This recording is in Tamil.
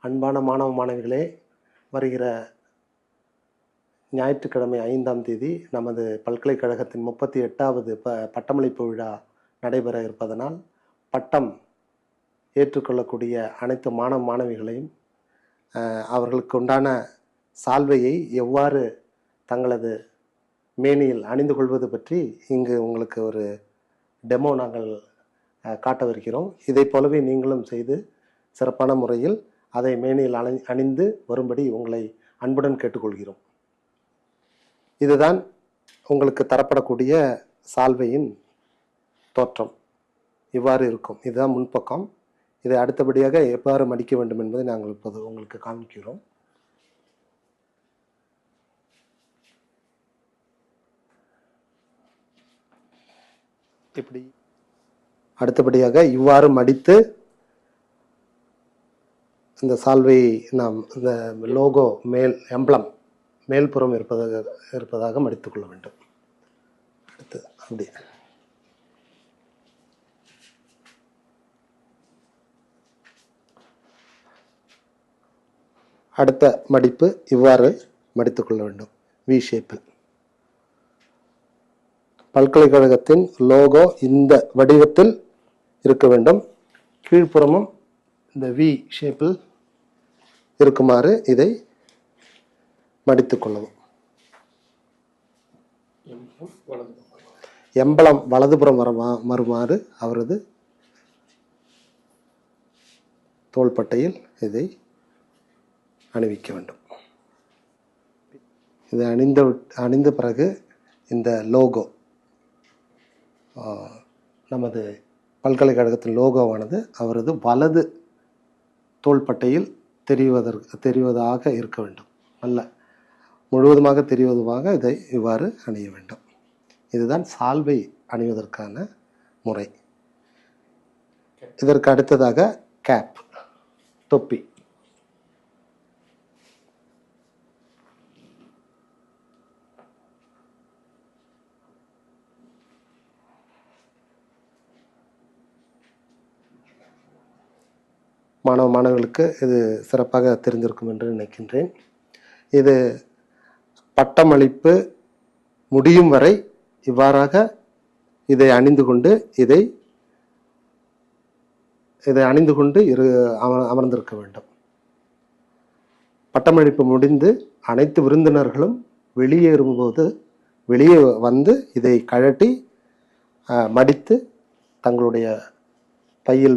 அன்பான மாணவ மாணவிகளே, வருகிற ஞாயிற்றுக்கிழமை 5ஆம் தேதி நமது பல்கலைக்கழகத்தின் 38வது பட்டமளிப்பு விழா நடைபெற இருப்பதனால், பட்டம் ஏற்றுக்கொள்ளக்கூடிய அனைத்து மாணவ மாணவிகளையும் அவர்களுக்கு உண்டான சால்வையை எவ்வாறு தங்களது மேனியில் அணிந்து கொள்வது பற்றி இங்கு உங்களுக்கு ஒரு டெமோ நாங்கள் காட்டவிருக்கிறோம். இதை போலவே நீங்களும் செய்து சிறப்பான முறையில் அதை மேனியில் அணிந்து வரும்படி உங்களை அன்புடன் கேட்டுக்கொள்கிறோம். இதுதான் உங்களுக்கு தரப்படக்கூடிய சால்வையின் தோற்றம். இவ்வாறு இருக்கும். இதுதான் முன்பக்கம். இதை அடுத்தபடியாக எவ்வாறு மடிக்க வேண்டும் என்பதை நாங்கள் இப்போது உங்களுக்கு காண்பிக்கிறோம். இப்படி அடுத்தபடியாக இவ்வாறு மடித்து இந்த சால்வையை நாம் இந்த லோகோ எம்பளம் மேல்புறம் இருப்பதாக மடித்துக் கொள்ள வேண்டும். அடுத்து அப்படி அடுத்த மடிப்பு இவ்வாறு மடித்துக் கொள்ள வேண்டும். வி ஷேப்பில் பல்கலைக்கழகத்தின் லோகோ இந்த வடிவத்தில் இருக்க வேண்டும். கீழ்ப்புறமும் இந்த வி ஷேப்பில் இருக்குமாறு இதை மடித்துக் கொள்ளவும். எம்பளம் வலதுபுறம் வருமாறு அவரது தோள்பட்டையில் இதை அணிவிக்க வேண்டும். இதை அணிந்த பிறகு இந்த லோகோ, நமது பல்கலைக்கழகத்தின் லோகோவானது அவரது வலது தோள்பட்டையில் தெரிவதாக இருக்க வேண்டும். நல்ல முழுவதுமாக தெரிவதுமாக இதை இவ்வாறு அணிய வேண்டும். இதுதான் சால்வை அணிவதற்கான முறை. இதற்கு அடுத்ததாக கேப், தொப்பி. மாணவ மாணவர்களுக்கு இது சிறப்பாக தெரிந்திருக்கும் என்று நினைக்கின்றேன். இது பட்டமளிப்பு முடியும் வரை இவ்வாறாக இதை அணிந்து கொண்டு அமர்ந்திருக்க வேண்டும். பட்டமளிப்பு முடிந்து அனைத்து விருந்தினர்களும் வெளியே வந்து இதை கழட்டி மடித்து தங்களுடைய பையில்